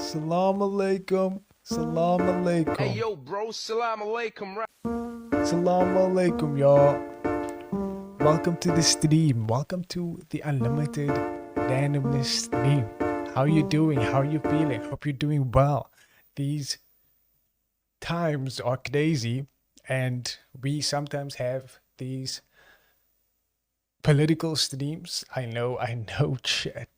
Salam alaikum. Salam Hey alaikum. yo, bro, salam alaikum. Salam alaikum, y'all. Welcome to the stream. Welcome to the Unlimited Randomness stream. How you doing? How you feeling? Hope you're doing well. These times are crazy, and we sometimes have these political streams. I know, chat.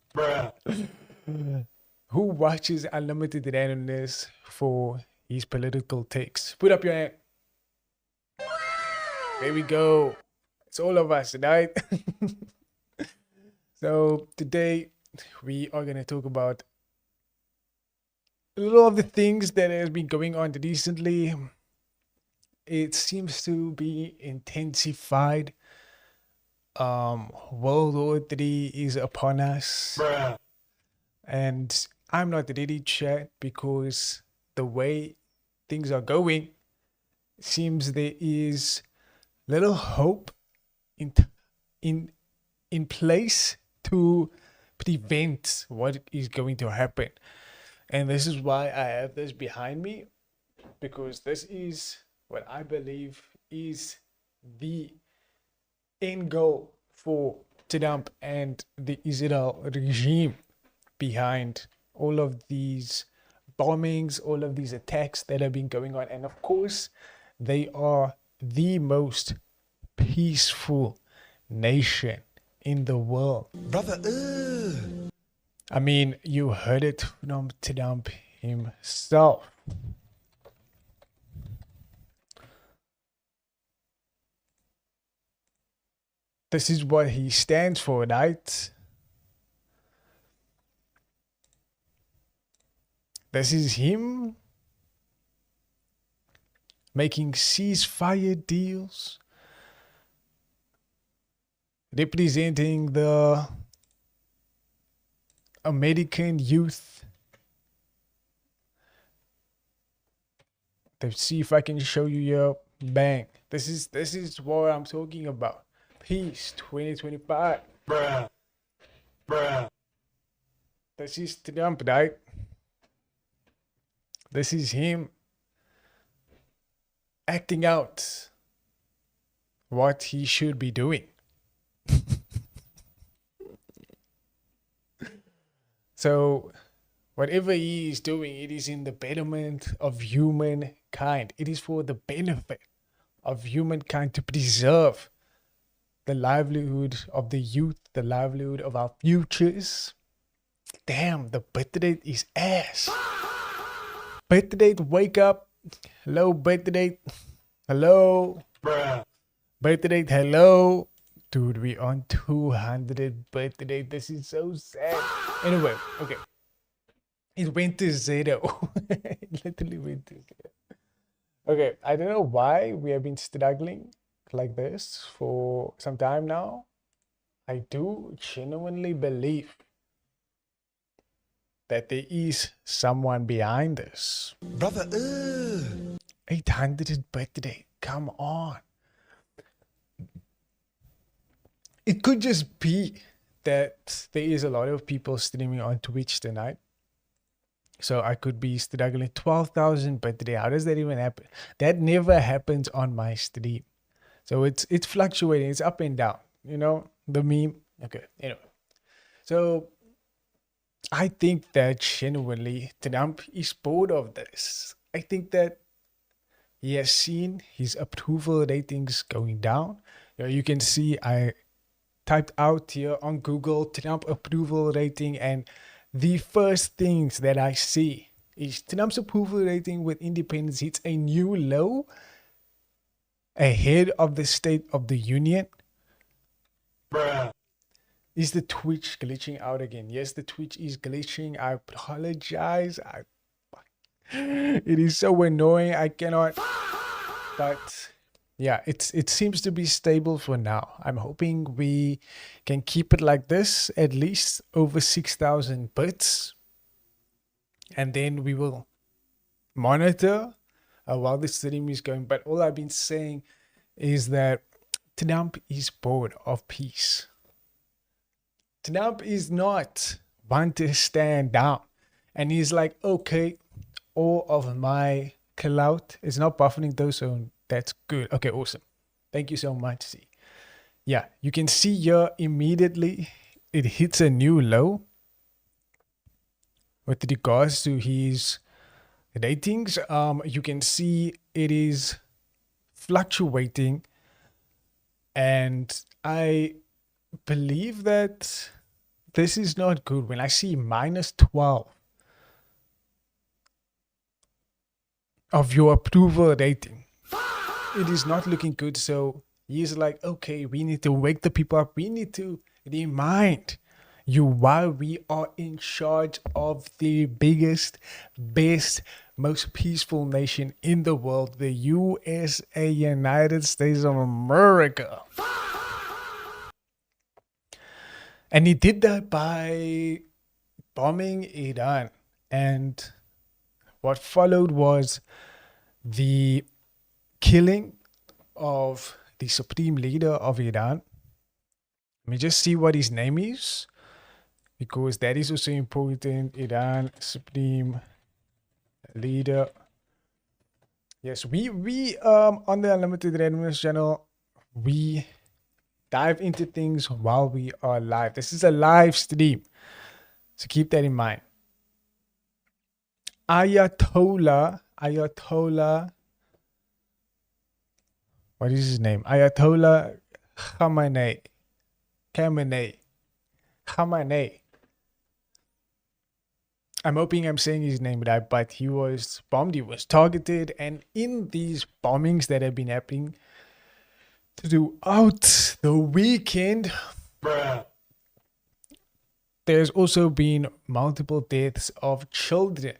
Who watches Unlimited Randomness for his political takes? Put up your hand. There we go. It's all of us, right? So today we are going to talk about a lot of the things that has been going on recently. It seems to be intensified. World War III is upon us. And I'm not ready, chat, because the way things are going, seems there is little hope in place to prevent what is going to happen. And this is why I have this behind me, because this is what I believe is the end goal for Trump and the Israel regime behind all of these bombings, all of these attacks that have been going on. And of course, they are the most peaceful nation in the world. Brother, I mean, you heard it from Trump himself. This is what he stands for, right? This is him making ceasefire deals, representing the American youth. Let's see if I can show you your bank. This is what I'm talking about. Peace 2025. bruh. This is Trump, right? This is him acting out what he should be doing. So whatever he is doing, it is in the betterment of humankind. It is for the benefit of humankind, to preserve the livelihood of the youth, the livelihood of our futures. Damn, the birth rate is ass. Birth rate, wake up. Hello, birth rate. Hello. Bruh. Birth rate, hello. Dude, we on 200 birth rate. This is so sad. Anyway, okay. It went to zero. It literally went to zero. Okay, I don't know why we have been struggling like this for some time now. I do genuinely believe that there is someone behind this. Brother, 800 birthday, come on. It could just be that there is a lot of people streaming on Twitch tonight. So I could be struggling 12,000 birthday. How does that even happen? That never happens on my stream. So it's fluctuating. It's up and down. You know, the meme. Okay, anyway. So I think that genuinely Trump is bored of this. I think that he has seen his approval ratings going down. You can see I typed out here on Google Trump approval rating, and the first things that I see is Trump's approval rating with independence hits a new low ahead of the State of the Union. bruh. Is the Twitch glitching out again? Yes, the Twitch is glitching. I apologize. It is so annoying. I cannot. But yeah, it seems to be stable for now. I'm hoping we can keep it like this, at least over 6,000 bits. And then we will monitor while the stream is going. But all I've been saying is that Trump is bored of peace. Trump is not one to stand down And he's like, okay, all of my clout is not buffering though, so that's good. Okay, awesome. Thank you so much. See, yeah, you can see here immediately it hits a new low with regards to his ratings. You can see it is fluctuating, and I believe that this is not good. When I see minus 12 of your approval rating, it is not looking good. So he's like, okay, we need to wake the people up. We need to remind you why we are in charge of the biggest, best, most peaceful nation in the world, the USA, United States of America. And he did that by bombing Iran. And what followed was the killing of the supreme leader of Iran. Let me just see what his name is, because that is also important. Iran supreme leader. Yes, we on the Unlimited Randomness channel, we dive into things while we are live. This is a live stream, so keep that in mind. Ayatollah, what is his name? Ayatollah Khamenei. I'm hoping I'm saying his name right, but he was bombed, he was targeted, and in these bombings that have been happening throughout the weekend, Bruh. there's also been multiple deaths of children,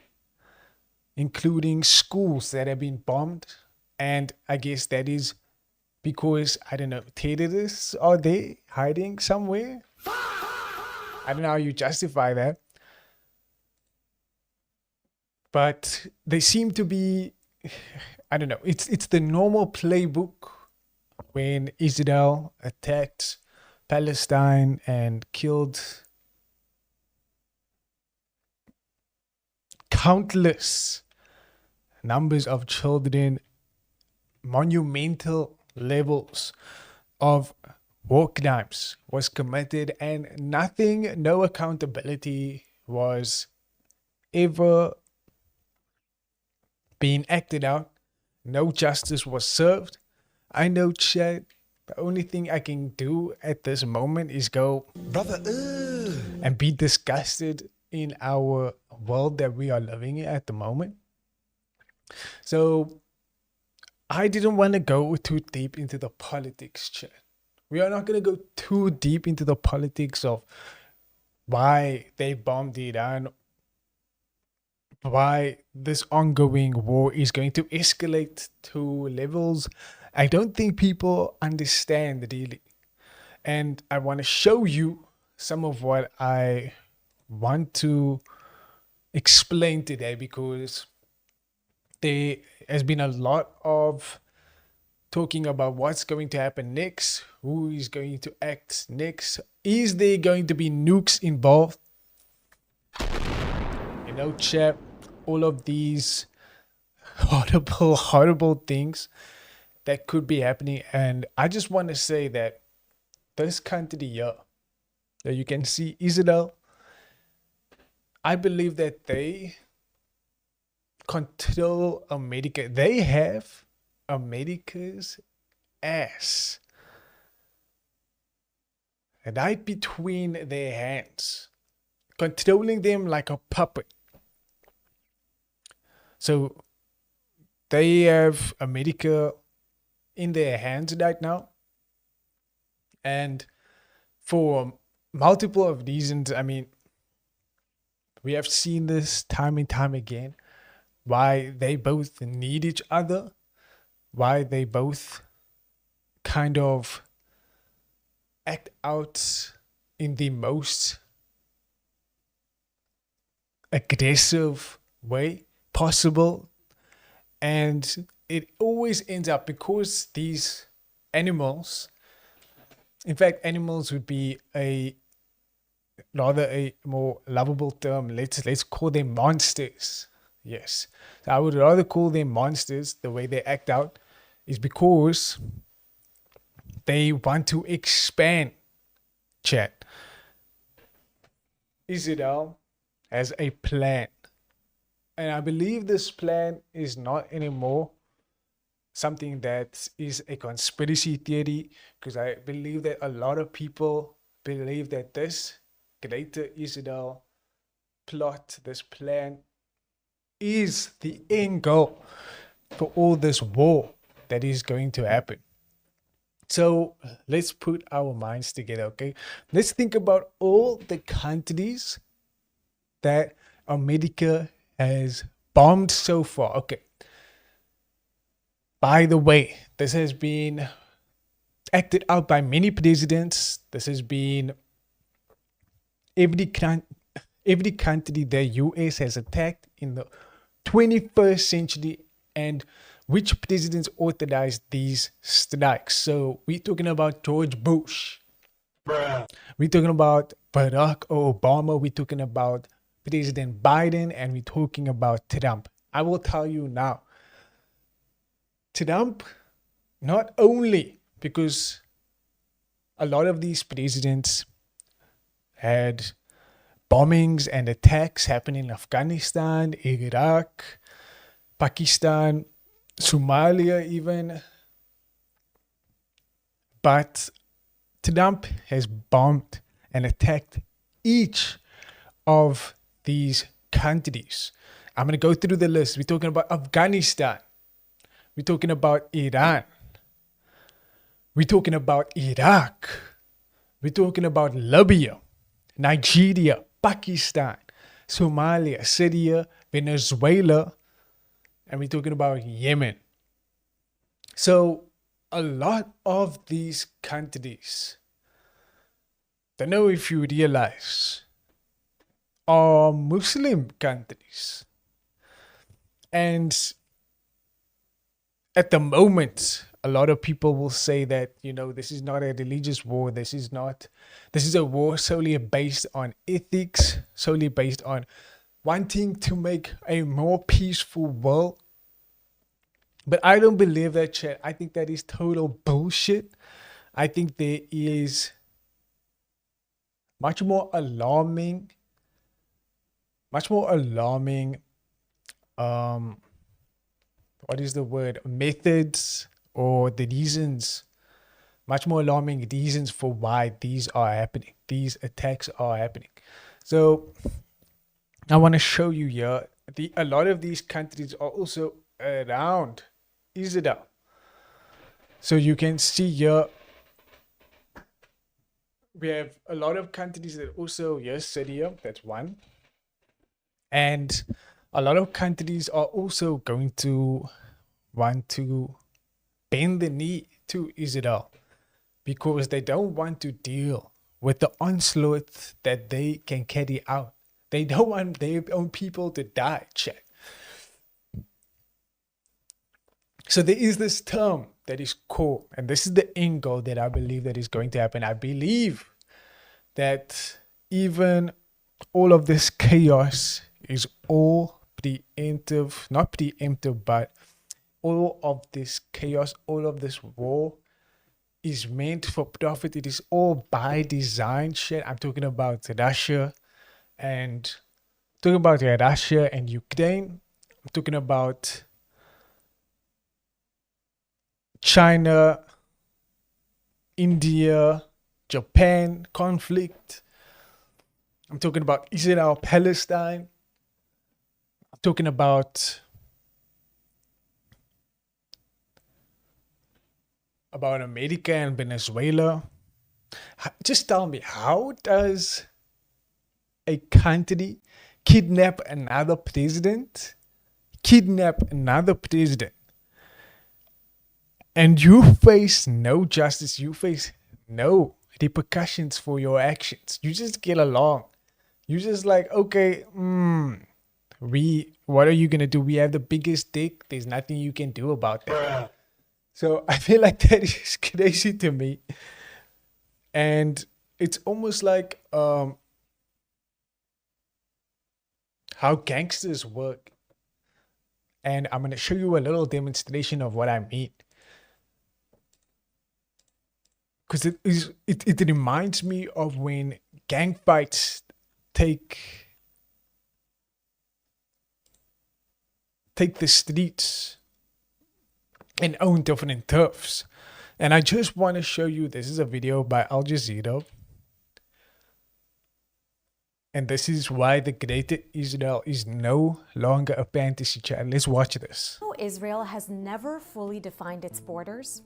including schools that have been bombed. And I guess that is because, I don't know, terrorists are there hiding somewhere. I don't know how you justify that. But they seem to be, I don't know, it's the normal playbook when Israel attacked Palestine and killed countless numbers of children, monumental levels of war crimes was committed, and nothing, no accountability was ever being acted out. No justice was served. I know, chat, the only thing I can do at this moment is go, brother, and be disgusted in our world that we are living in at the moment. So I didn't want to go too deep into the politics, chat. We are not going to go too deep into the politics of why they bombed Iran, why this ongoing war is going to escalate to levels I don't think people understand really. And I want to show you some of what I want to explain today, because there has been a lot of talking about what's going to happen next, who is going to act next, is there going to be nukes involved? You know, chat, all of these horrible things that could be happening. And I just want to say that this country here, that you can see Israel, I believe that they control America. They have America's ass right between their hands, controlling them like a puppet. So they have America in their hands right now. And for multiple of reasons, I mean, we have seen this time and time again, why they both need each other, why they both kind of act out in the most aggressive way possible. And it always ends up, because these animals, in fact, animals would be a rather a more lovable term. Let's call them monsters. Yes. So I would rather call them monsters. The way they act out is because they want to expand. Chat. Israel has a plan. And I believe this plan is not anymore something that is a conspiracy theory, because I believe that a lot of people believe that this greater Israel plot, this plan, is the end goal for all this war that is going to happen. So let's put our minds together, okay? Let's think about all the countries that America has bombed so far. Okay. By the way, this has been acted out by many presidents. This has been every country the US has attacked in the 21st century, and which presidents authorized these strikes. So we're talking about George Bush. Bruh. We're talking about Barack Obama. We're talking about President Biden, and we're talking about Trump. I will tell you now, Trump, not only because a lot of these presidents had bombings and attacks happening in Afghanistan, Iraq, Pakistan, Somalia even, but Trump has bombed and attacked each of these countries. I'm going to go through the list. We're talking about Afghanistan. We're talking about Iran. We're talking about Iraq. We're talking about Libya, Nigeria, Pakistan, Somalia, Syria, Venezuela, and we're talking about Yemen. So a lot of these countries, don't know if you realize, are Muslim countries. And at the moment, a lot of people will say that, this is not a religious war. This is a war solely based on ethics, solely based on wanting to make a more peaceful world. But I don't believe that, chat. I think that is total bullshit. I think there is much more alarming, what is the word? Methods or the reasons, much more alarming reasons for why these are happening. These attacks are happening. So I want to show you here, a lot of these countries are also around Israel. So you can see here, we have a lot of countries that also, yes, Syria, that's one. And a lot of countries are also going to want to bend the knee to Israel because they don't want to deal with the onslaught that they can carry out. They don't want their own people to die, check. So there is this term that is called, and this is the end goal that I believe that is going to happen. I believe that even all of this chaos is all preemptive, not preemptive, but all of this chaos, all of this war is meant for profit. It is all by design shit. I'm talking about Russia and Ukraine. I'm talking about China, India, Japan conflict. I'm talking about Israel, Palestine. I'm talking about America and Venezuela. Just tell me, how does a country kidnap another president, and you face no justice, you face no repercussions for your actions? You just get along. You just like, okay, what are you gonna do? We have the biggest dick. There's nothing you can do about that. Bruh. So I feel like that is crazy to me. And it's almost like how gangsters work. And I'm going to show you a little demonstration of what I mean. Because it reminds me of when gang fights take the streets and own different turfs. And I just want to show you, this is a video by Al Jazeera. And this is why the Greater Israel is no longer a fantasy, chat. Let's watch this. Israel has never fully defined its borders.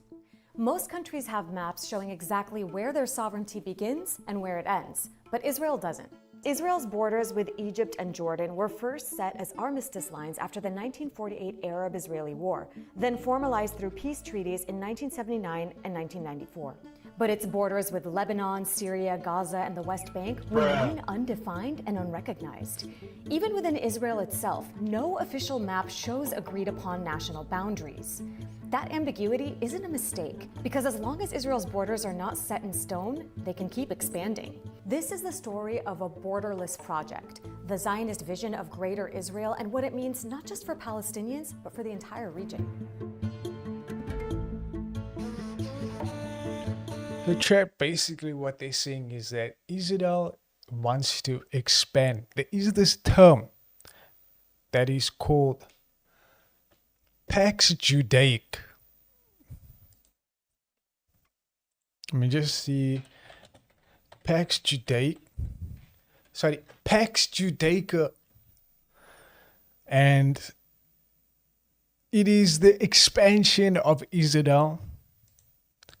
Most countries have maps showing exactly where their sovereignty begins and where it ends, but Israel doesn't. Israel's borders with Egypt and Jordan were first set as armistice lines after the 1948 Arab-Israeli War, then formalized through peace treaties in 1979 and 1994. But its borders with Lebanon, Syria, Gaza, and the West Bank remain undefined and unrecognized. Even within Israel itself, no official map shows agreed-upon national boundaries. That ambiguity isn't a mistake, because as long as Israel's borders are not set in stone, they can keep expanding. This is the story of a borderless project, the Zionist vision of Greater Israel and what it means not just for Palestinians, but for the entire region. The chat, basically what they're saying is that Israel wants to expand. There is this term that is called Pax Judaic. Let me just see. Pax Judaic. Sorry, Pax Judaica. And it is the expansion of Israel,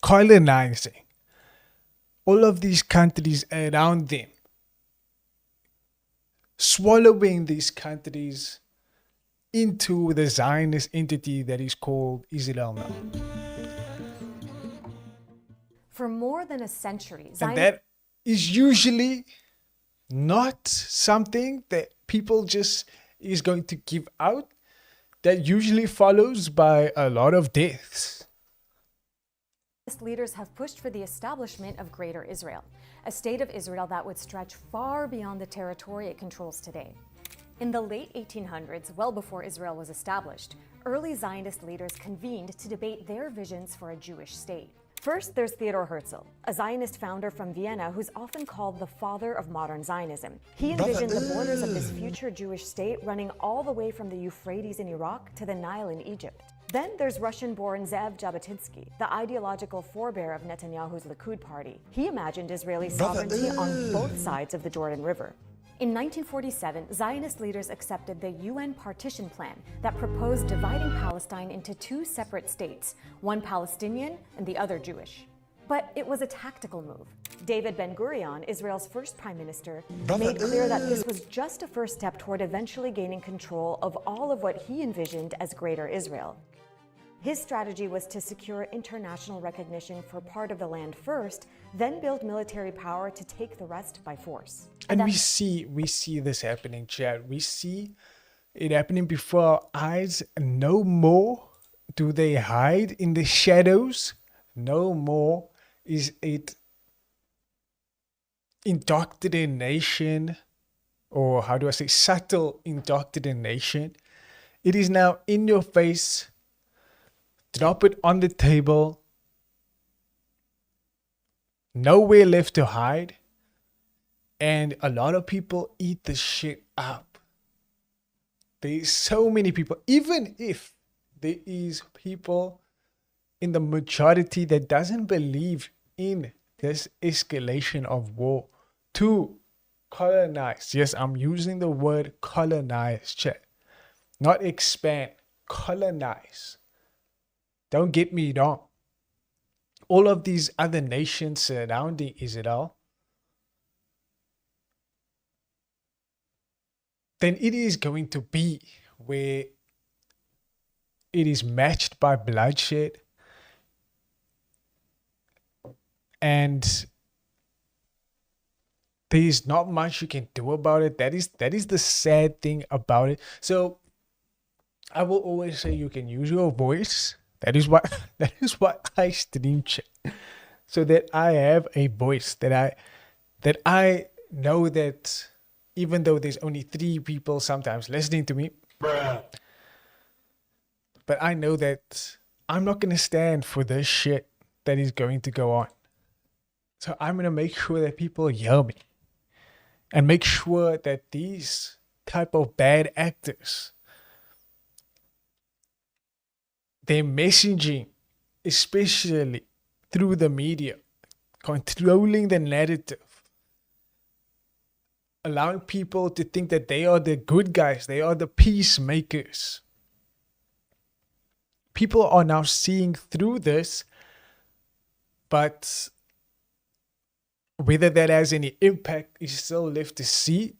colonizing all of these countries around them, swallowing these countries into the Zionist entity that is called Israel now. For more than a century, And that is usually not something that people just is going to give out. That usually follows by a lot of deaths. Leaders have pushed for the establishment of Greater Israel, a state of Israel that would stretch far beyond the territory it controls today. In the late 1800s, well before Israel was established, early Zionist leaders convened to debate their visions for a Jewish state. First, there's Theodor Herzl, a Zionist founder from Vienna who's often called the father of modern Zionism. He envisioned the borders of this future Jewish state running all the way from the Euphrates in Iraq to the Nile in Egypt. Then there's Russian-born Zev Jabotinsky, the ideological forebear of Netanyahu's Likud party. He imagined Israeli sovereignty on both sides of the Jordan River. In 1947, Zionist leaders accepted the UN partition plan that proposed dividing Palestine into two separate states, one Palestinian and the other Jewish. But it was a tactical move. David Ben-Gurion, Israel's first prime minister, made clear that this was just a first step toward eventually gaining control of all of what he envisioned as Greater Israel. His strategy was to secure international recognition for part of the land first, then build military power to take the rest by force. And we see this happening, Chad. We see it happening before our eyes. No more do they hide in the shadows. No more is it indoctrination, or how do I say, subtle indoctrination. It is now in your face. Drop it on the table. Nowhere left to hide. And a lot of people eat the shit up. There's so many people, even if there is people in the majority that doesn't believe in this escalation of war to colonize. Yes, I'm using the word colonize, chat. Not expand, colonize. Don't get me wrong. All of these other nations surrounding Israel, then it is going to be where it is matched by bloodshed. And there is not much you can do about it. That is the sad thing about it. So I will always say you can use your voice. That is why I stream chat, so that I have a voice, that I know that even though there's only 3 people sometimes listening to me. Bruh. But I know that I'm not going to stand for this shit that is going to go on. So I'm going to make sure that people hear me and make sure that these type of bad actors, their messaging, especially through the media, controlling the narrative, allowing people to think that they are the good guys, they are the peacemakers. People are now seeing through this, but whether that has any impact is still left to see.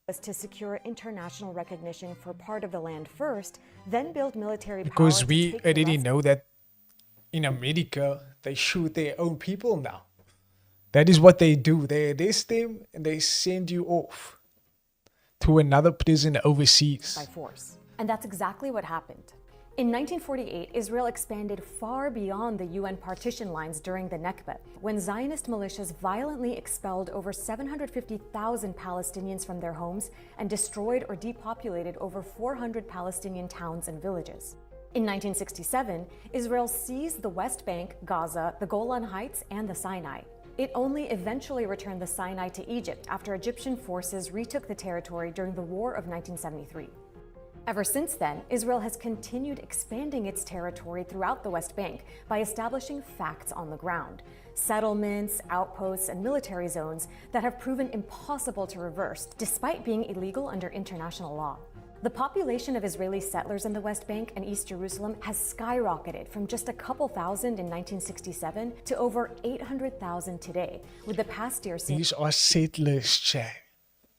Was to secure international recognition for part of the land first, then build military power Because to we take the already rest. know that in America, they shoot their own people now. That is what they do. They arrest them and they send you off to another prison overseas. By force. And that's exactly what happened. In 1948, Israel expanded far beyond the UN partition lines during the Nakba, when Zionist militias violently expelled over 750,000 Palestinians from their homes and destroyed or depopulated over 400 Palestinian towns and villages. In 1967, Israel seized the West Bank, Gaza, the Golan Heights, and the Sinai. It only eventually returned the Sinai to Egypt after Egyptian forces retook the territory during the War of 1973. Ever since then, Israel has continued expanding its territory throughout the West Bank by establishing facts on the ground, settlements, outposts, and military zones that have proven impossible to reverse despite being illegal under international law. The population of Israeli settlers in the West Bank and East Jerusalem has skyrocketed from just a couple thousand in 1967 to over 800,000 today, with the past year seeing These are settlers, chat.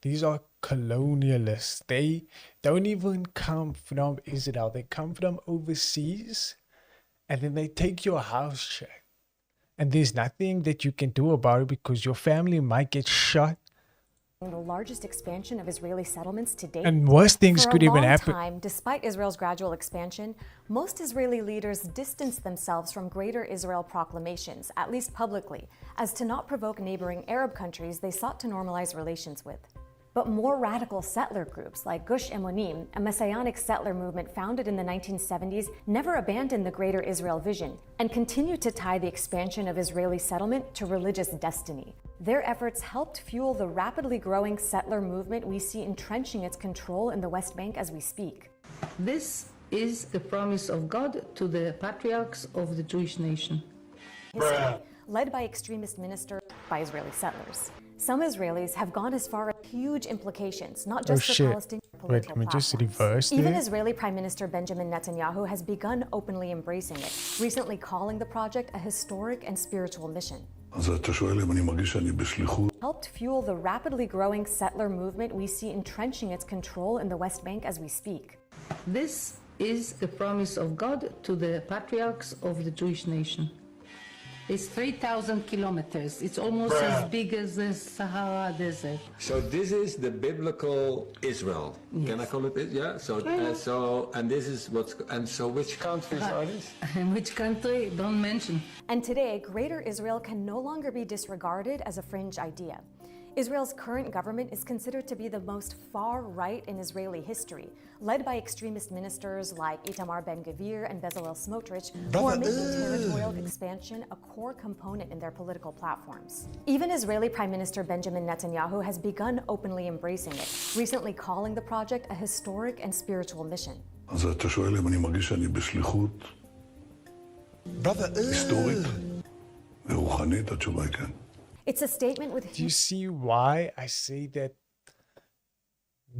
These are colonialists. They don't even come from Israel. They come from overseas and then they take your house, chat. And there's nothing that you can do about it because your family might get shot. the largest expansion of Israeli settlements to date. And worse things For could a even long happen. time, despite Israel's gradual expansion, most Israeli leaders distanced themselves from Greater Israel proclamations, at least publicly, as to not provoke neighboring Arab countries they sought to normalize relations with. But more radical settler groups like Gush Emonim, a messianic settler movement founded in the 1970s, never abandoned the Greater Israel vision and continued to tie the expansion of Israeli settlement to religious destiny. Their efforts helped fuel the rapidly growing settler movement we see entrenching its control in the West Bank as we speak. This is the promise of God to the patriarchs of the Jewish nation. History, led by extremist ministers by Israeli settlers. Some Israelis have gone as far as huge implications, not just for shit. Palestinian Wait, political let me just platforms. reverse Even there. Israeli Prime Minister Benjamin Netanyahu has begun openly embracing it, recently calling the project a historic and spiritual mission. אז אתה שואל אם אני מרגיש שאני בשליחות? Helped fuel the rapidly growing settler movement we see entrenching its control in the West Bank as we speak. This is the promise of God to the patriarchs of the Jewish nation. It's 3,000 kilometers. It's almost as big as the Sahara Desert. So this is the biblical Israel. Can I call it this? Yeah. So and this is so which countries are these? In which country? Don't mention. And today, Greater Israel can no longer be disregarded as a fringe idea. Israel's current government is considered to be the most far-right in Israeli history, led by extremist ministers like Itamar Ben-Gvir and Bezalel Smotrich, who are making territorial expansion a core component in their political platforms. Even Israeli Prime Minister Benjamin Netanyahu has begun openly embracing it, recently calling the project a historic and spiritual mission. אז אתה שואל אם אני מרגיש שאני בשליחות היסטורית ורוחנית? התשובה היא כן. It's a statement with Do you see why I say that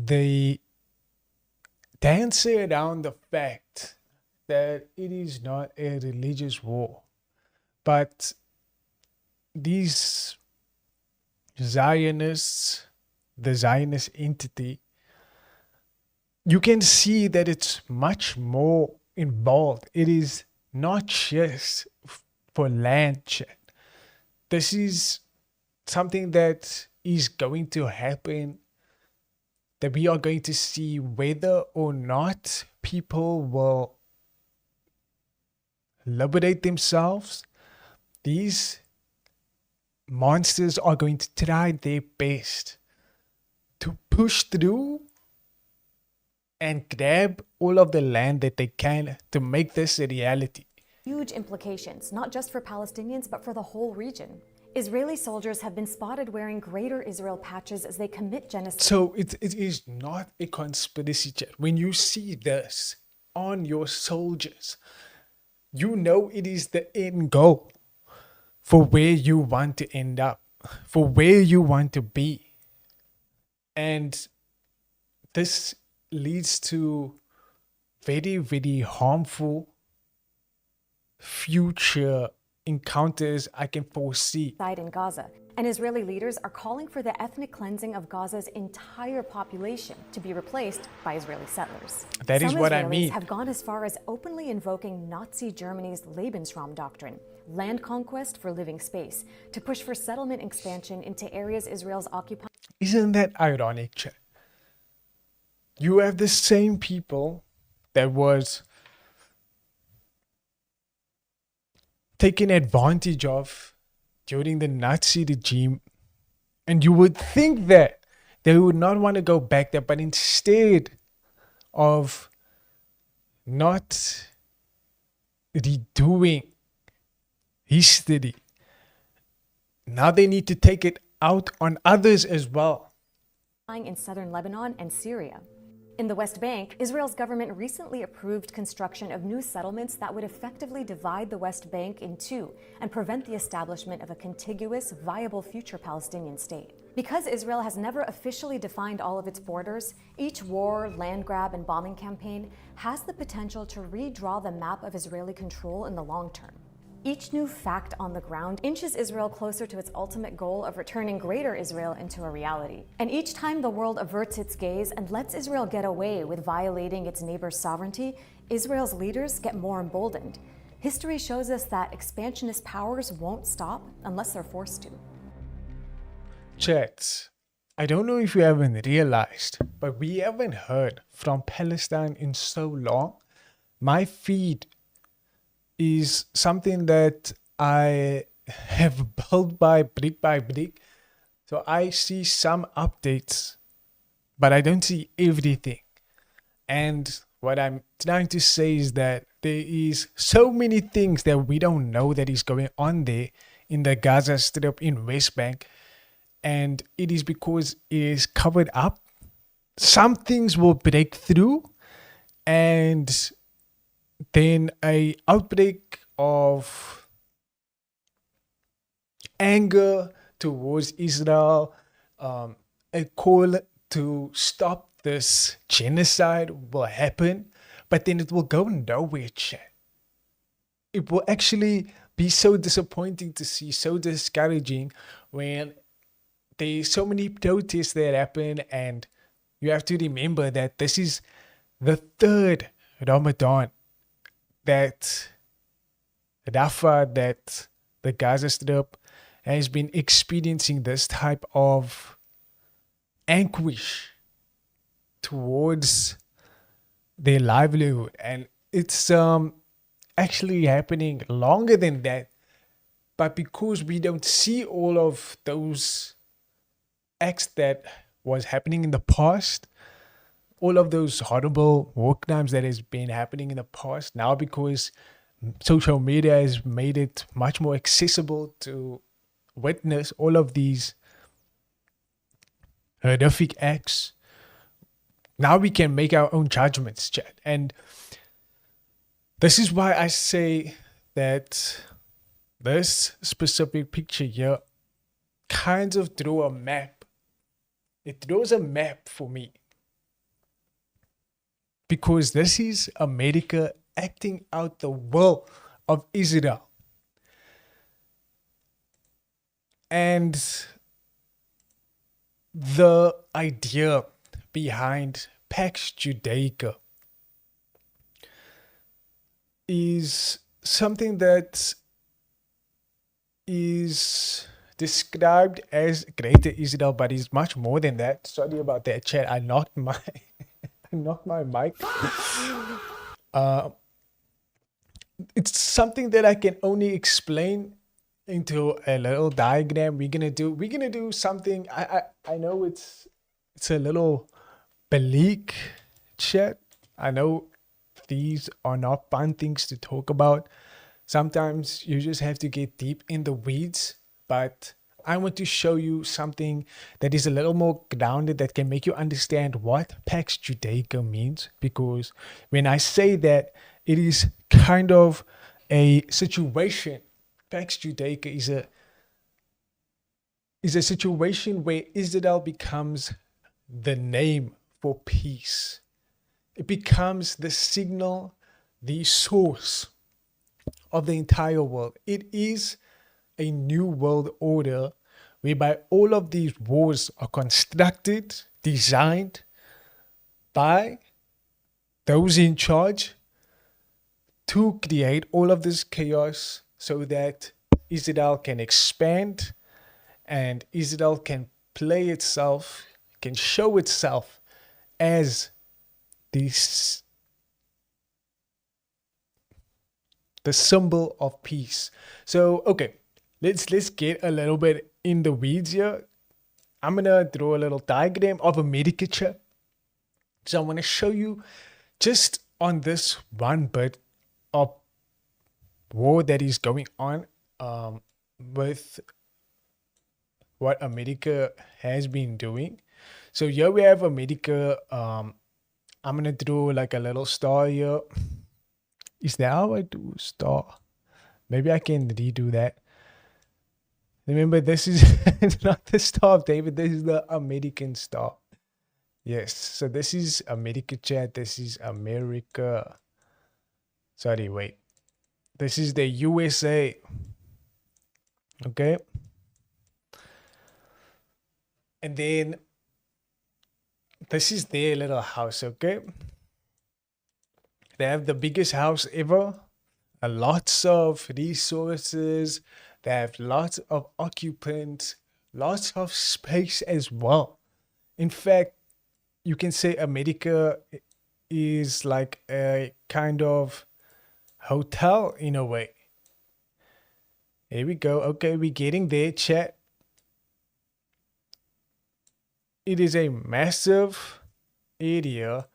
they dance around the fact that it is not a religious war, but these Zionists, the Zionist entity, you can see that it's much more involved. It is not just for land chat. This is something that is going to happen, that we are going to see whether or not people will liberate themselves. These monsters are going to try their best to push through and grab all of the land that they can to make this a reality. Huge implications, not just for Palestinians, but for the whole region. Israeli soldiers have been spotted wearing Greater Israel patches as they commit genocide. So it is not a conspiracy, chat. When you see this on your soldiers, you know it is the end goal for where you want to end up, for where you want to be. And this leads to very, very harmful future encounters I can foresee. In Gaza, and Israeli leaders are calling for the ethnic cleansing of Gaza's entire population to be replaced by Israeli settlers. That is what I Israelis mean. have gone as far as openly invoking Nazi Germany's Lebensraum doctrine, land conquest for living space, to push for settlement expansion into areas Israel's occupied. Isn't that ironic, chat? You have the same people that was taken advantage of during the Nazi regime, and you would think that they would not want to go back there, but instead of not redoing history, now they need to take it out on others as well. In southern Lebanon and Syria. In the West Bank, Israel's government recently approved construction of new settlements that would effectively divide the West Bank in two and prevent the establishment of a contiguous, viable future Palestinian state. Because Israel has never officially defined all of its borders, each war, land grab, and bombing campaign has the potential to redraw the map of Israeli control in the long term. Each new fact on the ground inches Israel closer to its ultimate goal of returning Greater Israel into a reality. And each time the world averts its gaze and lets Israel get away with violating its neighbor's sovereignty, Israel's leaders get more emboldened. History shows us that expansionist powers won't stop unless they're forced to. Chat, I don't know if you haven't realized, but we haven't heard from Palestine in so long. My feed is something that I have built by brick. So I see some updates, but I don't see everything. And what I'm trying to say is that there is so many things that we don't know that is going on there in the Gaza Strip in West Bank. And it is because it is covered up. Some things will break through, and then a outbreak of anger towards Israel, a call to stop this genocide will happen, but then it will go nowhere, chat. It will actually be so disappointing to see, so discouraging when there's so many protests that happen, and you have to remember that this is the third Ramadan that Rafah, that the Gaza Strip has been experiencing this type of anguish towards their livelihood. And it's actually happening longer than that. But because we don't see all of those acts that was happening in the past, all of those horrible war crimes that has been happening in the past, now because social media has made it much more accessible to witness all of these horrific acts, now we can make our own judgments, chat. And this is why I say that this specific picture here kind of drew a map. It draws a map for me, because this is America acting out the will of Israel. And the idea behind Pax Judaica is something that is described as Greater Israel, but is much more than that. Sorry about that, chat. I knocked my mic. It's something that I can only explain into a little diagram. We're gonna do something. I know it's it's a little bleak, chat. I know these are not fun things to talk about. Sometimes you just have to get deep in the weeds, but I want to show you something that is a little more grounded, that can make you understand what Pax Judaica means. Because when I say that, it is kind of a situation. Pax Judaica is a situation where Israel becomes the name for peace. It becomes the signal, the source of the entire world. It is a new world order whereby all of these wars are constructed, designed by those in charge to create all of this chaos so that Israel can expand and Israel can play itself, can show itself as this, the symbol of peace. So, okay, let's get a little bit in the weeds here. I'm gonna draw a little diagram of a America. So I want to show you just on this one bit of war that is going on with what America has been doing. So here we have America. I'm gonna draw like a little star here. Is that how I do star? Maybe I can redo that. Remember, this is not the Star of David. This is the American star. Yes. So this is America, chat. This is America. Sorry, wait. This is the USA. Okay. And then this is their little house. Okay. They have the biggest house ever. Lots of resources. They have lots of occupants, lots of space as well. In fact, you can say America is like a kind of hotel in a way. Here we go. Okay, we're getting there, chat. It is a massive area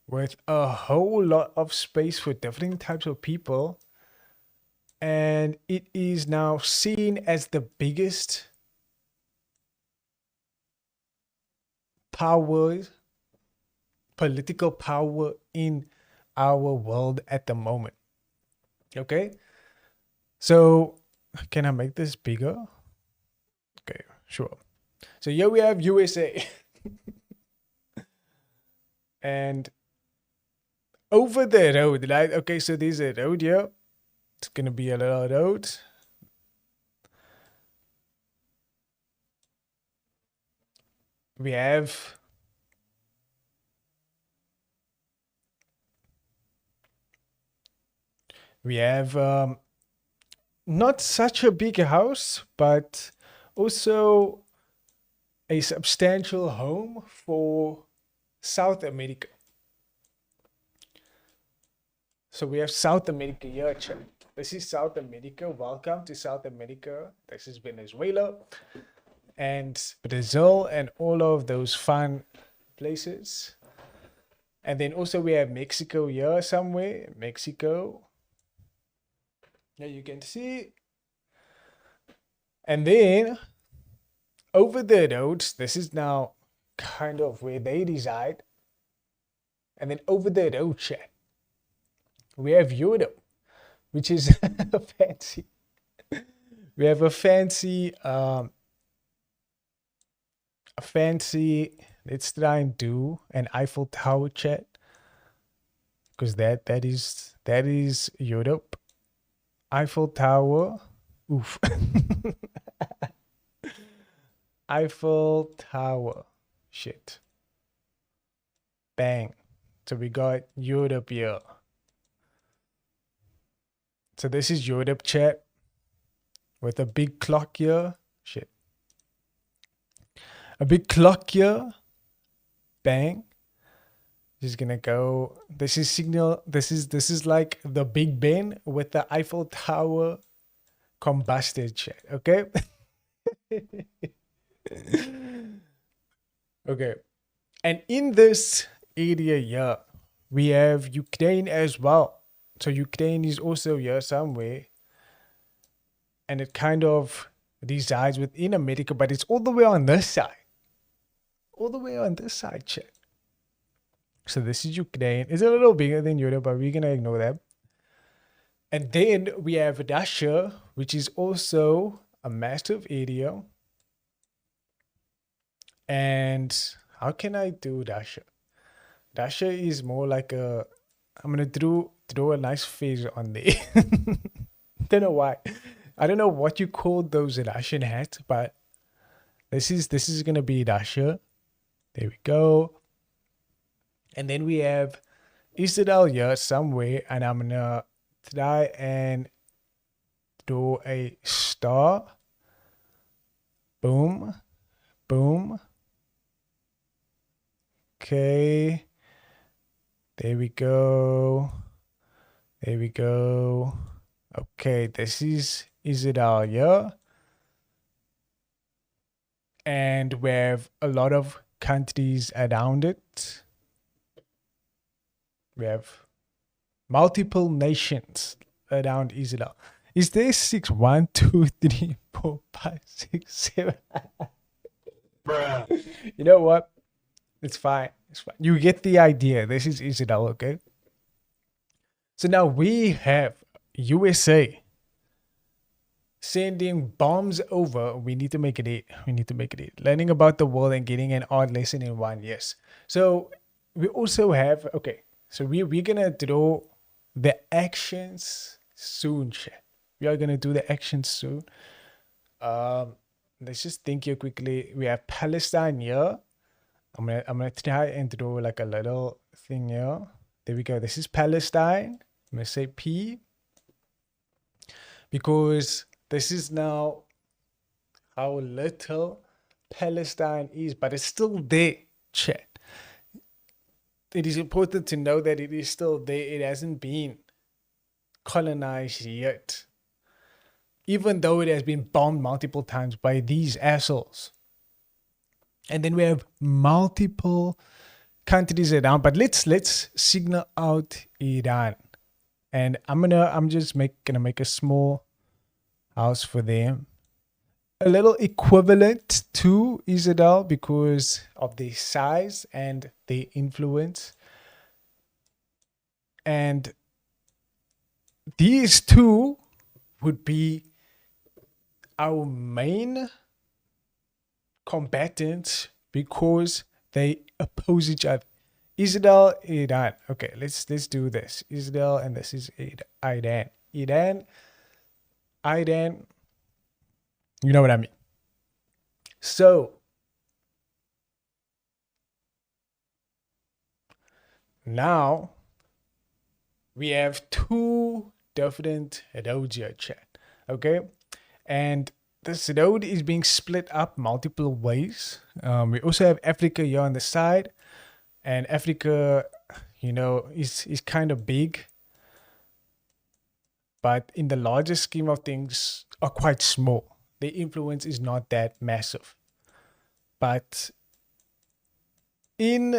with a whole lot of space for different types of people. And it is now seen as the biggest power, political power in our world at the moment. Okay. So can I make this bigger? Okay, sure. So here we have USA. And over the road, right? Okay, so there's a road here. It's going to be a little road. We have not such a big house, but also a substantial home for South America. So we have South America here. This is South America. Welcome to South America. This is Venezuela and Brazil and all of those fun places. And then also we have Mexico here somewhere. Mexico. Now you can see. And then over the roads, this is now kind of where they reside. And then over the road, chat, we have Europe, which is fancy. We have a fancy, let's try and do an Eiffel Tower, chat, because that is Europe. Eiffel Tower. Oof. Eiffel Tower. Shit. Bang. So we got Europe here. So this is Europe, chat, with a big clock here. Shit. A big clock here. Bang. Just gonna go. This is signal. This is like the Big Ben with the Eiffel Tower combusted, chat. Okay. Okay. And in this area here, we have Ukraine as well. So Ukraine is also here somewhere. And it kind of resides within America, but it's all the way on this side. All the way on this side, chat. So this is Ukraine. It's a little bigger than Europe, but we're going to ignore that. And then we have Russia, which is also a massive area. And how can I do Russia? Russia is more like a... I'm going to draw a nice face on there. Don't know why. I don't know what you call those Russian hats, but this is going to be Russia. There we go. And then we have Israel here somewhere, and I'm gonna try and draw a star. Boom, boom. Okay. There we go. There we go. Okay, this is Israel here. And we have a lot of countries around it. We have multiple nations around Israel. Is there 6, 1, 2, 3, 4, 5, 6, 7? Bruh. You know what? It's fine. It's fine. You get the idea. This is Israel, okay? So now we have USA sending bombs over. We need to make it 8. We need to make it 8. Learning about the world and getting an art lesson in 1. Yes. So we also have, okay. So we're going to draw the actions soon, chat. We are going to do the actions soon. Let's just think here quickly. We have Palestine here. I'm gonna try and draw like a little thing here. There we go. This is Palestine. I'm going to say P. Because this is now how little Palestine is. But it's still there, chat. It is important to know that it is still there. It hasn't been colonized yet. Even though it has been bombed multiple times by these assholes. And then we have multiple countries around. But let's signal out Iran. And I'm just gonna make a small house for them. A little equivalent to Israel because of their size and their influence. And these two would be our main combatants because they oppose each other. Israel, Iran. Okay, let's do this. Israel and this is Iran. Iran. You know what I mean. So now we have 2 different roads here, chat. Okay, and this road is being split up multiple ways. We also have Africa here on the side, and Africa, you know, is kind of big, but in the larger scheme of things, are quite small. The influence is not that massive. But in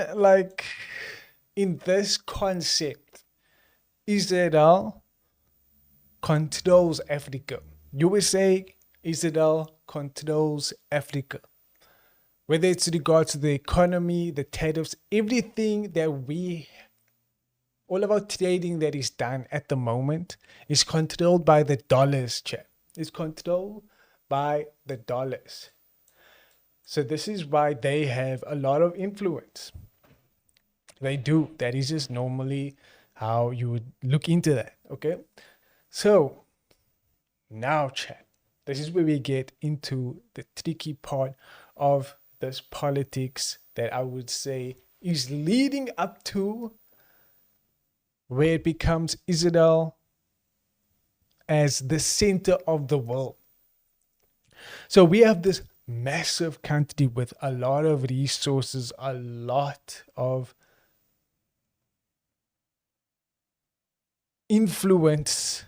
this concept, Israel controls Africa. USA, Israel controls Africa. Whether it's regards to the economy, the tariffs, everything that all of our trading that is done at the moment is controlled by the dollars, chat. It's controlled by the dollars. So this is why they have a lot of influence. They do. That is just normally how you would look into that. Okay. So now, chat, this is where we get into the tricky part of this politics that I would say is leading up to where it becomes Israel as the center of the world. So we have this massive country with a lot of resources, a lot of influence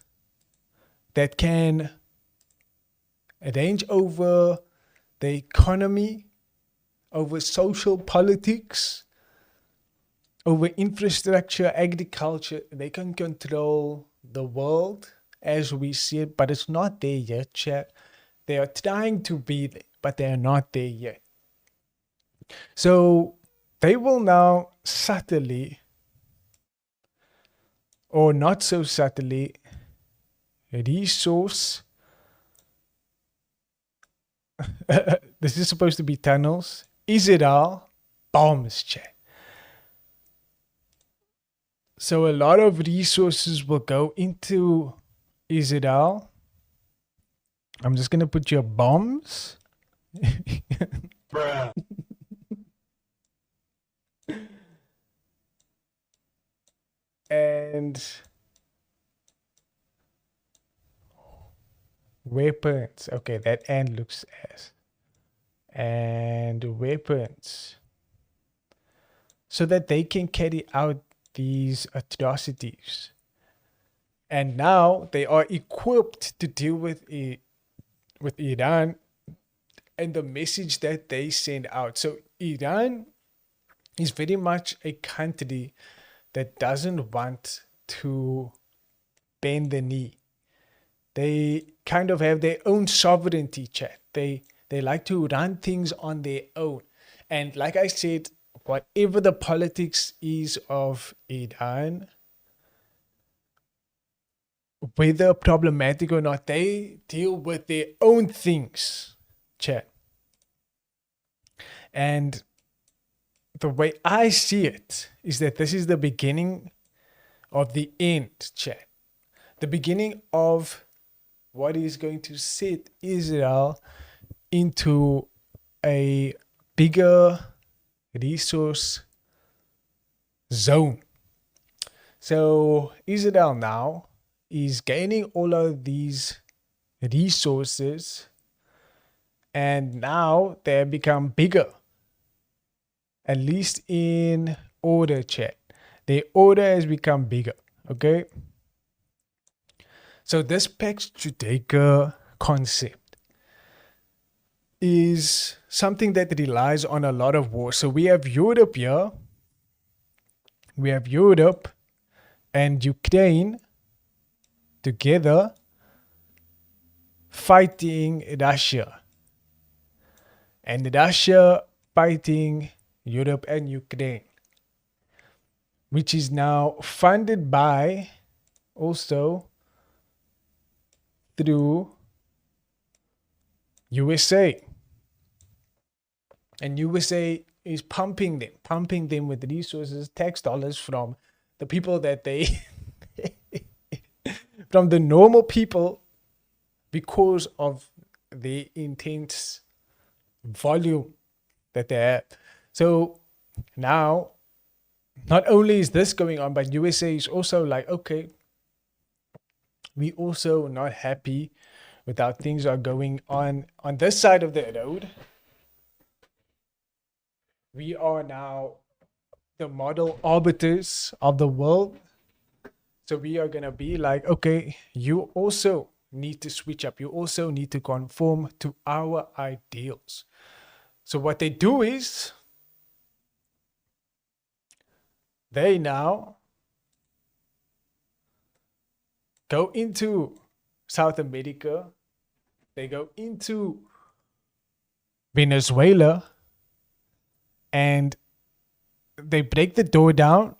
that can range over the economy, over social politics, over infrastructure, agriculture. They can control the world as we see it, but it's not there yet, chat. They are trying to be there, but they are not there yet. So they will now subtly, or not so subtly, resource. This is supposed to be tunnels. Israel bombs, chat. So a lot of resources will go into Israel. I'm just gonna put your bombs. And weapons. Okay, that end looks as. And weapons. So that they can carry out these atrocities. And now they are equipped to deal with Iran and the message that they send out. So Iran is very much a country that doesn't want to bend the knee. They kind of have their own sovereignty, chat. They like to run things on their own. And like I said, whatever the politics is of Iran, whether problematic or not, they deal with their own things, chat. And the way I see it is that this is the beginning of the end, chat. The beginning of what is going to set Israel into a bigger resource zone. So Israel now is gaining all of these resources, and now they have become bigger, at least in order, chat. Their order has become bigger. Okay, so this Pax Judaica concept is something that relies on a lot of war. So we have Europe here, we have Europe and Ukraine together fighting Russia, and Russia fighting Europe and Ukraine, which is now funded by also through USA. And USA is pumping them with resources, tax dollars from the people that they from the normal people, because of the intense volume that they have. So now, not only is this going on, but USA is also like, okay, we also not happy with how things are going on this side of the road. We are now the model arbiters of the world. So we are going to be like, okay, you also need to switch up. You also need to conform to our ideals. So what they do is they now go into South America. They go into Venezuela and they break the door down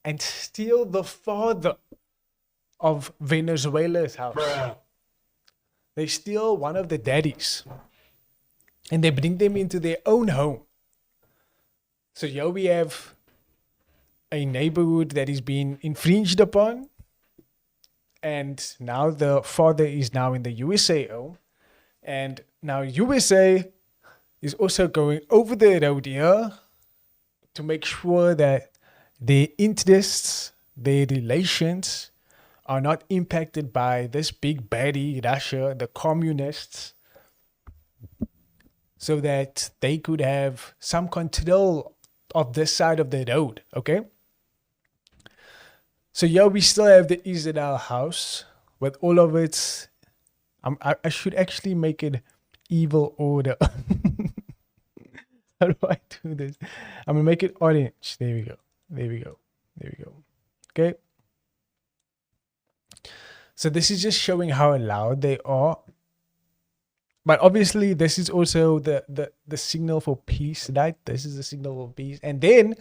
and steal the father of Venezuela's house. Bruh. They steal one of the daddies and they bring them into their own home. So here we have a neighborhood that is being infringed upon, and now the father is now in the USA home, and now USA is also going over the road here to make sure that their interests, their relations are not impacted by this big baddie, Russia, the communists, so that they could have some control of this side of the road, okay? So yeah, we still have the Israel house with all of its... I should actually make it evil order. How do I do this? I'm going to make it orange. There we go. There we go. Okay. So this is just showing how loud they are. But obviously, this is also the signal for peace, right? This is the signal for peace. And then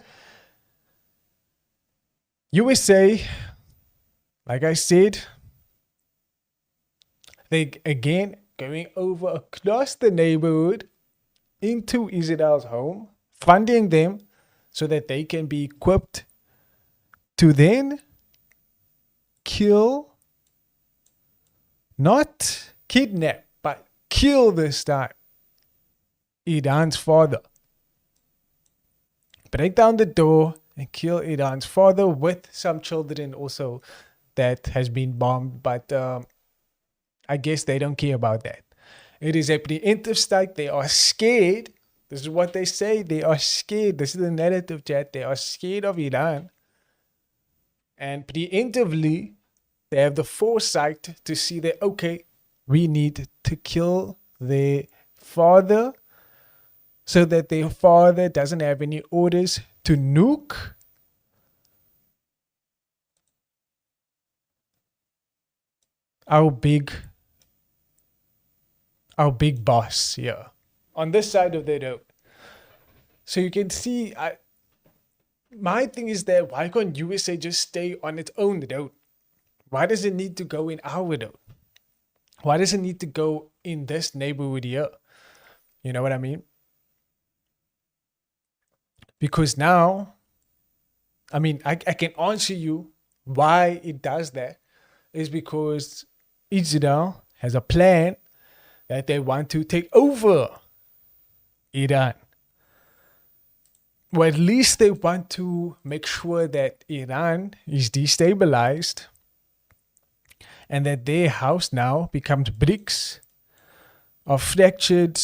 USA, like I said, they again going over across the neighborhood into Israel's home, funding them so that they can be equipped to then kill, not kidnap, but kill this time Iran's father. Break down the door and kill Iran's father with some children also that has been bombed. But I guess they don't care about that. It is a preemptive strike. They are scared. This is what they say. They are scared. This is the narrative, chat. They are scared of Iran. And preemptively, they have the foresight to see that, okay, we need to kill their father so that their father doesn't have any orders to nuke our big boss here on this side of the road. So you can see, my thing is that why can't USA just stay on its own road? Why does it need to go in our road? Why does it need to go in this neighborhood here? You know what I mean? Because now, I mean, I can answer you why it does that. Is because Israel has a plan that they want to take over Iran. Or at least they want to make sure that Iran is destabilized and that their house now becomes bricks of fractured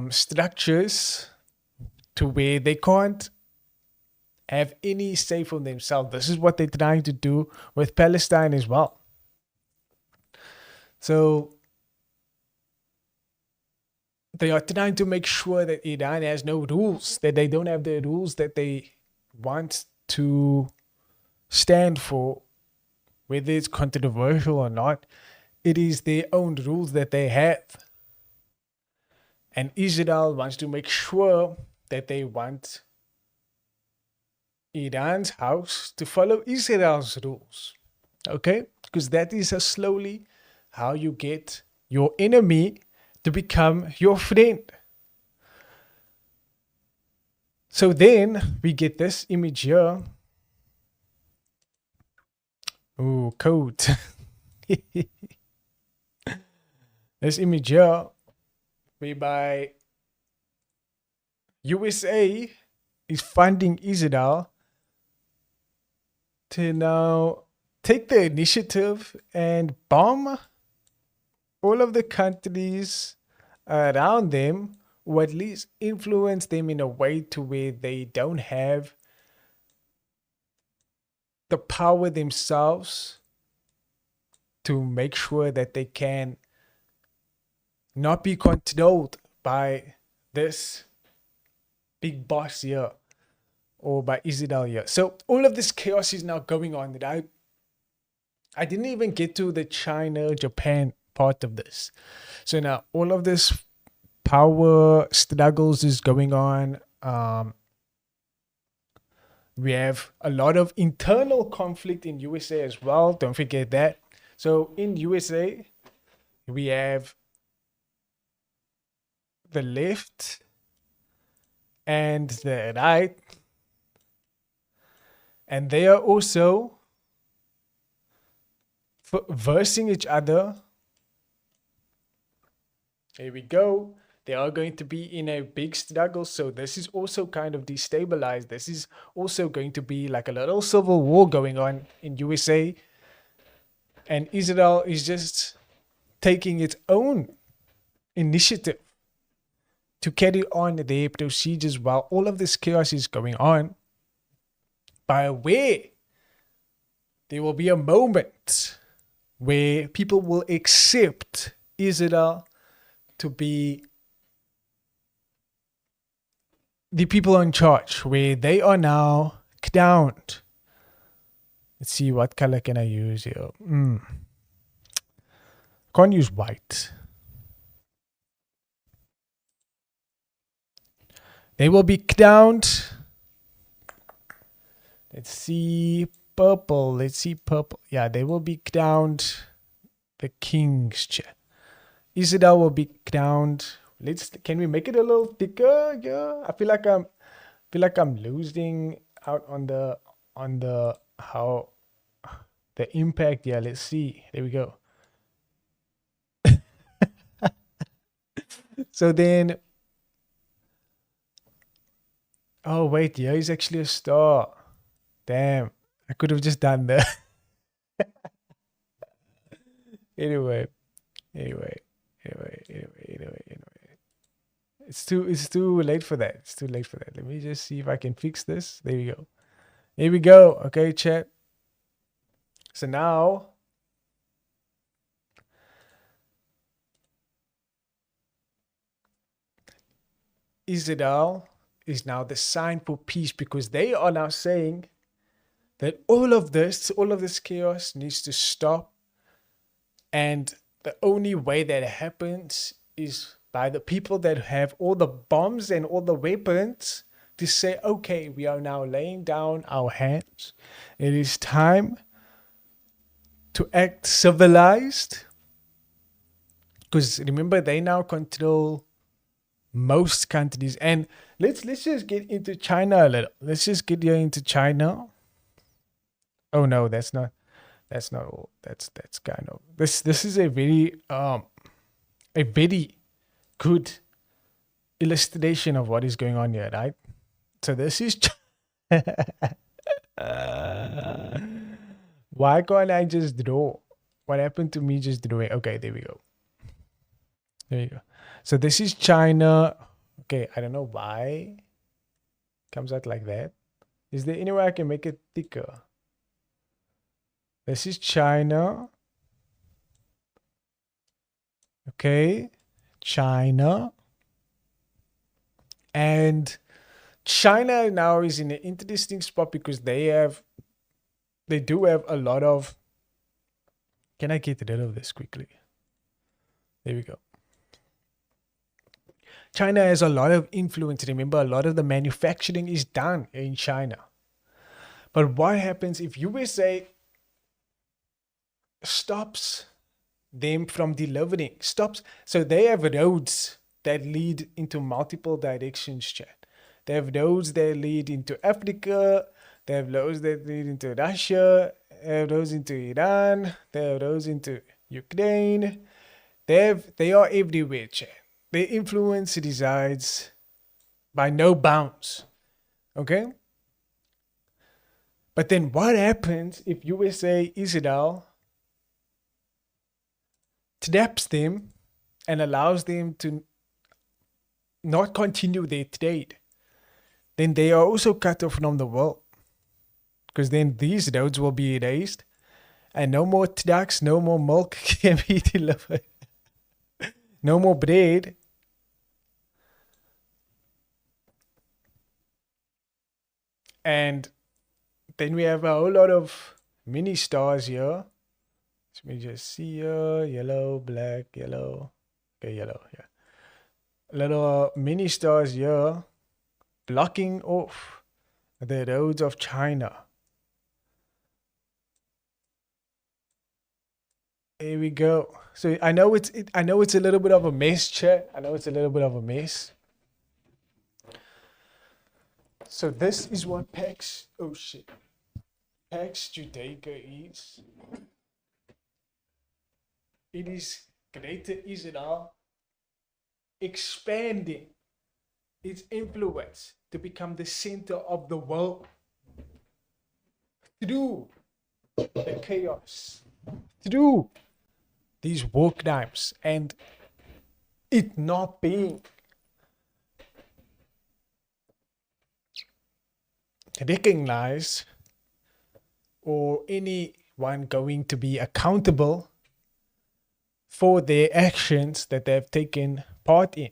structures to where they can't have any say for themselves. This is what they're trying to do with Palestine as well. So they are trying to make sure that Iran has no rules, that they don't have the rules that they want to stand for, whether it's controversial or not. It is their own rules that they have. And Israel wants to make sure that they want Iran's house to follow Israel's rules. Okay? Because that is slowly how you get your enemy to become your friend. So then we get this image here. Ooh, code. This image here, whereby USA is funding Israel to now take the initiative and bomb all of the countries around them, or at least influence them in a way to where they don't have the power themselves to make sure that they can not be controlled by this big boss here or by Israel here. So all of this chaos is now going on. I didn't even get to the China-Japan part of this. So now all of this power struggles is going on. We have a lot of internal conflict in USA as well. Don't forget that. So in USA, we have the left and the right. And they are also versing each other. Here we go. They are going to be in a big struggle. So this is also kind of destabilized. This is also going to be like a little civil war going on in USA. And Israel is just taking its own initiative to carry on their procedures while all of this chaos is going on. By where there will be a moment where people will accept Israel to be the people in charge, where they are now crowned. Let's see, what color can I use here? Can't use white. They will be crowned. Let's see, purple. Let's see, purple. Yeah, they will be crowned the king's chair. Israel will be crowned. Can we make it a little thicker? Yeah, I feel like I'm losing out on the how the impact. Yeah, let's see. There we go. So then, oh wait, yeah, he's actually a star. Damn, I could have just done that. Anyway. It's too late for that. It's too late for that. Let me just see if I can fix this. There we go. Here we go. Okay, chat. So now Israel is now the sign for peace, because they are now saying that all of this chaos needs to stop. And the only way that it happens is by the people that have all the bombs and all the weapons to say, okay, we are now laying down our hands. It is time to act civilized. Because remember, they now control most countries. And let's just get into China a little. Let's just get here into China. Oh no, that's not all. That's kind of this is a very good illustration of what is going on here, right? So this is why can't I just draw? What happened to me just drawing? Okay, there we go. There you go. So this is China. Okay, I don't know why it comes out like that. Is there any way I can make it thicker? This is China. Okay, China. And China now is in an interesting spot because they do have a lot of. Can I get rid of this quickly? There we go. China has a lot of influence. Remember, a lot of the manufacturing is done in China. But what happens if USA stops them from delivering? So they have roads that lead into multiple directions, chat. They have roads that lead into Africa. They have roads that lead into Russia. They have roads into Iran. They have roads into Ukraine. They are everywhere, chat. Their influence resides by no bounds. Okay? But then what happens if USA, Israel traps them and allows them to not continue their trade? Then they are also cut off from the world. Because then these roads will be erased and no more trucks, no more milk can be delivered. No more bread. And then we have a whole lot of mini stars here. Let me just see here. Yellow, black, yellow. Okay, yellow, yeah. Little mini stars here blocking off the roads of China. Here we go. So I know it's a little bit of a mess, chat. I know it's a little bit of a mess. So this is what Pax Judaica is. It is Greater Israel expanding its influence to become the center of the world through the chaos, through these war crimes, and it not being recognized or anyone going to be accountable for their actions that they have taken part in.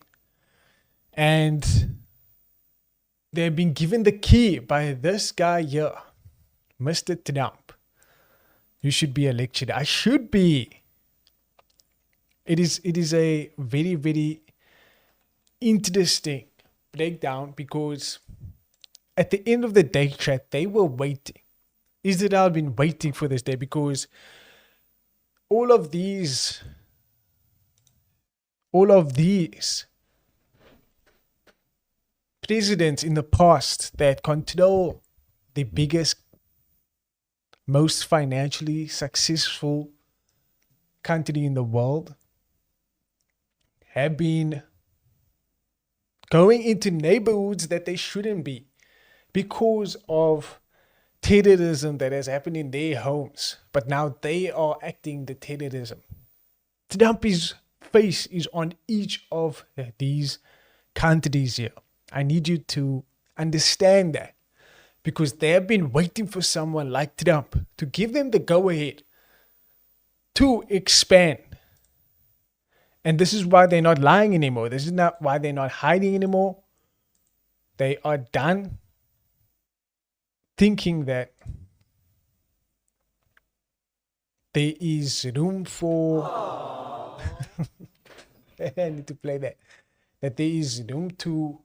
And they've been given the key by this guy here, Mr. Trump. You should be elected. I should be. It is a very, very interesting breakdown, because at the end of the day, chat, they were waiting. Israel had been waiting for this day, because all of these presidents in the past that control the biggest, most financially successful country in the world have been going into neighborhoods that they shouldn't be because of terrorism that has happened in their homes. But now they are acting the terrorism. Trump's face is on each of these countries here. I need you to understand that, because they have been waiting for someone like Trump to give them the go-ahead to expand. And this is why they're not lying anymore. This is not why they're not hiding anymore. They are done thinking that there is room for... I need to play that. That there is room to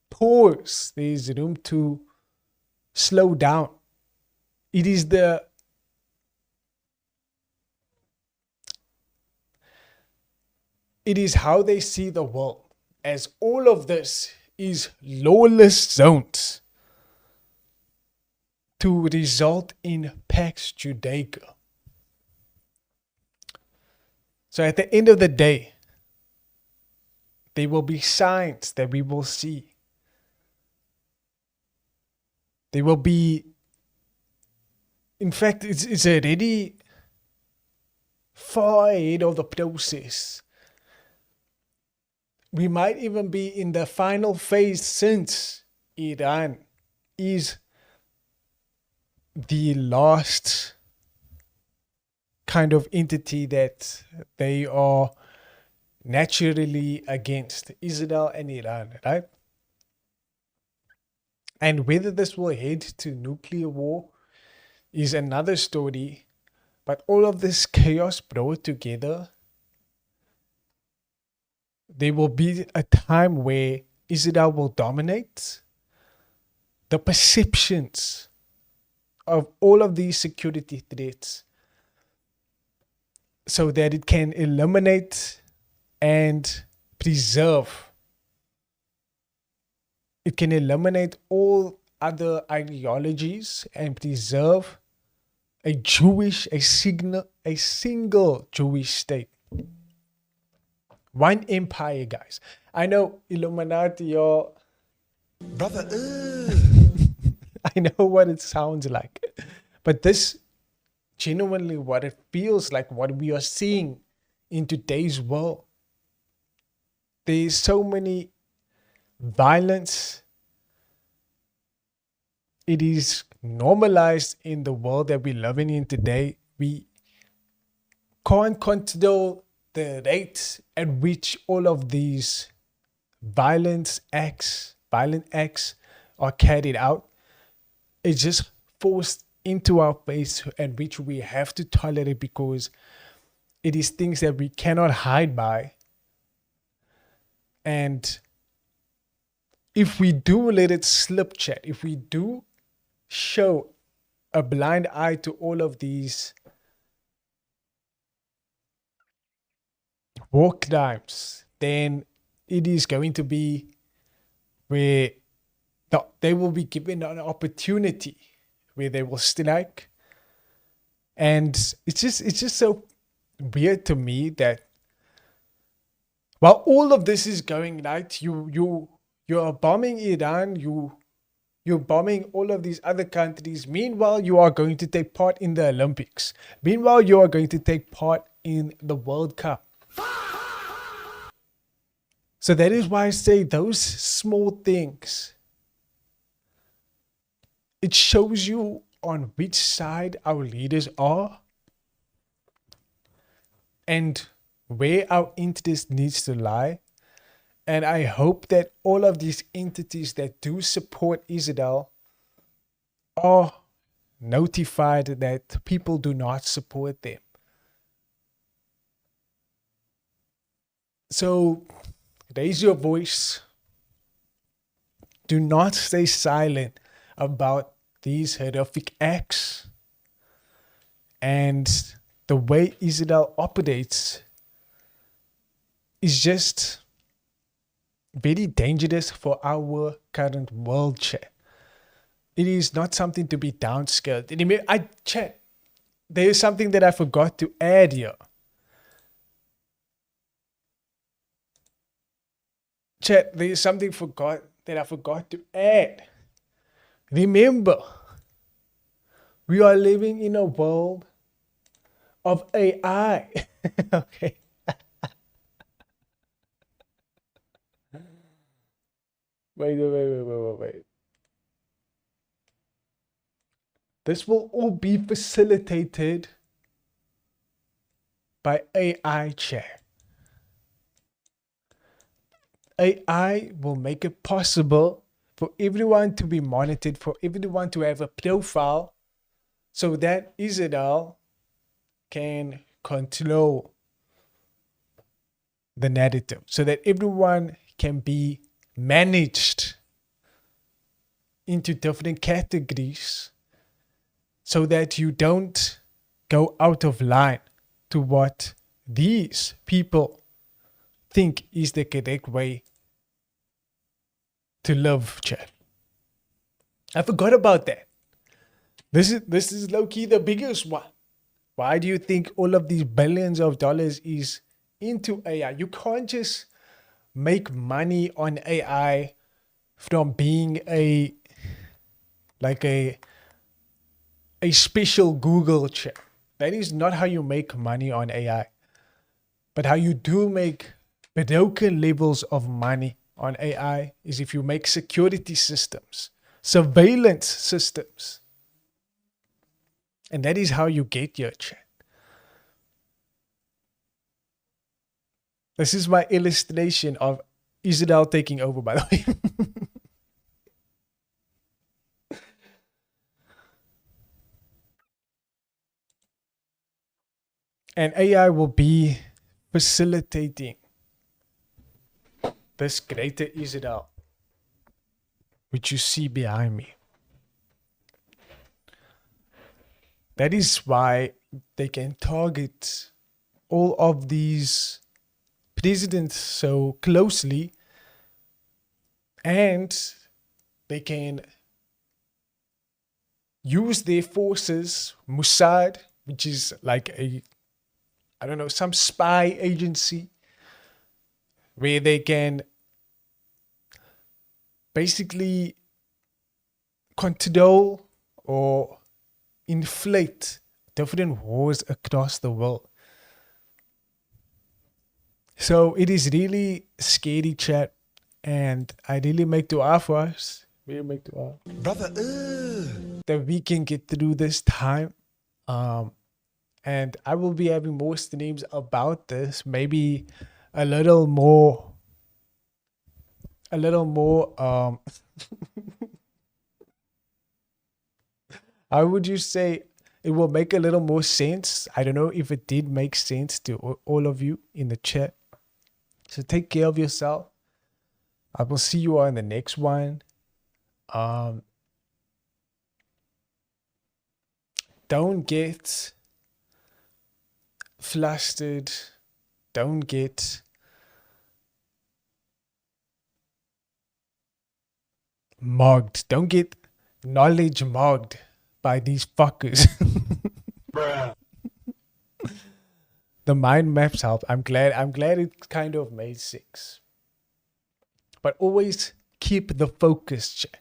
pause. There is room to slow down. It is how they see the world, as all of this is lawless zones to result in Pax Judaica. So at the end of the day, there will be signs that we will see. There will be, in fact, it's already far ahead of the process. We might even be in the final phase, since Iran is the last kind of entity that they are naturally against, Israel and Iran, right? And whether this will head to nuclear war is another story. But all of this chaos brought together, there will be a time where Israel will dominate. The perceptions of all of these security threats, so that it can eliminate and preserve. It can eliminate all other ideologies and preserve a single Jewish state. One empire, guys. I know Illuminati, or Brother, I know what it sounds like. But this genuinely what it feels like, what we are seeing in today's world. There's so many violence. It is normalized in the world that we're living in today. We can't control the rate at which all of these violent acts are carried out. It's just forced into our face, and which we have to tolerate, because it is things that we cannot hide by. And if we do let it slip, chat, if we do show a blind eye to all of these war crimes, then it is going to be where they will be given an opportunity where they will strike. And it's just so weird to me that while all of this is going right, you are bombing Iran, you're bombing all of these other countries. Meanwhile, you are going to take part in the Olympics. Meanwhile, you are going to take part in the World Cup. So that is why I say those small things, it shows you on which side our leaders are and where our interest needs to lie. And I hope that all of these entities that do support Israel are notified that people do not support them. So raise your voice. Do not stay silent about these horrific acts and the way Israel operates is just very dangerous for our current world, chat. It is not something to be downscaled. Chat, there is something that I forgot to add here. Chat, there is something that I forgot to add. Remember, we are living in a world of AI. Okay. Wait. This will all be facilitated by AI, chat. AI will make it possible for everyone to be monitored, for everyone to have a profile, so that Israel can control the narrative, so that everyone can be managed into different categories, so that you don't go out of line to what these people think is the correct way to live, chat. I forgot about that. This is low-key the biggest one. Why do you think all of these billions of dollars is into AI? You can't just make money on AI from being a special Google chat. That is not how you make money on AI. But how you do make broken levels of money on AI is if you make security systems, surveillance systems. And that is how you get your chat. This is my illustration of Israel taking over, by the way. And AI will be facilitating this greater Israel, which you see behind me. That is why they can target all of these presidents so closely, and they can use their forces, Mossad, which is like some spy agency, where they can basically control or inflate different wars across the world. So it is really scary, chat, and I really make dua for us. Really make dua, brother, that we can get through this time. And I will be having more streams about this, maybe a little more how would you say it will make a little more sense? I don't know if it did make sense to all of you in the chat. So take care of yourself. I will see you all in the next one. Don't get flustered. Don't get mugged. Don't get knowledge mugged by these fuckers. Bruh. The mind maps help. I'm glad it kind of made sense. But always keep the focus, chat.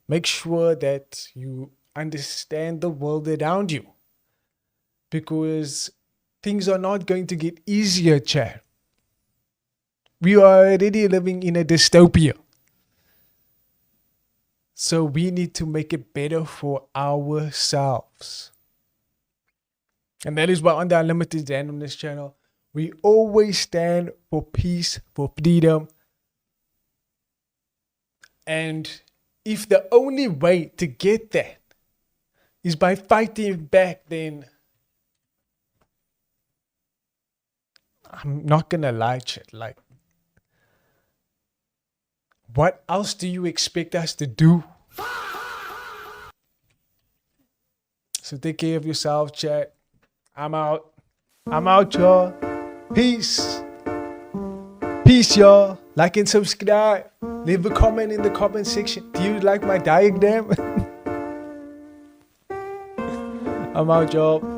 Make sure that you understand the world around you, because things are not going to get easier, chat. We are already living in a dystopia. So we need to make it better for ourselves. And that is why on the Unlimited Randomness channel, We always stand for peace, for freedom. And if the only way to get that is by fighting back, then I'm not gonna lie, chat. Like, what else do you expect us to do? So take care of yourself, chat. I'm out. I'm out, y'all. Peace. Peace, y'all. Like and subscribe. Leave a comment in the comment section. Do you like my diagram? I'm out, y'all.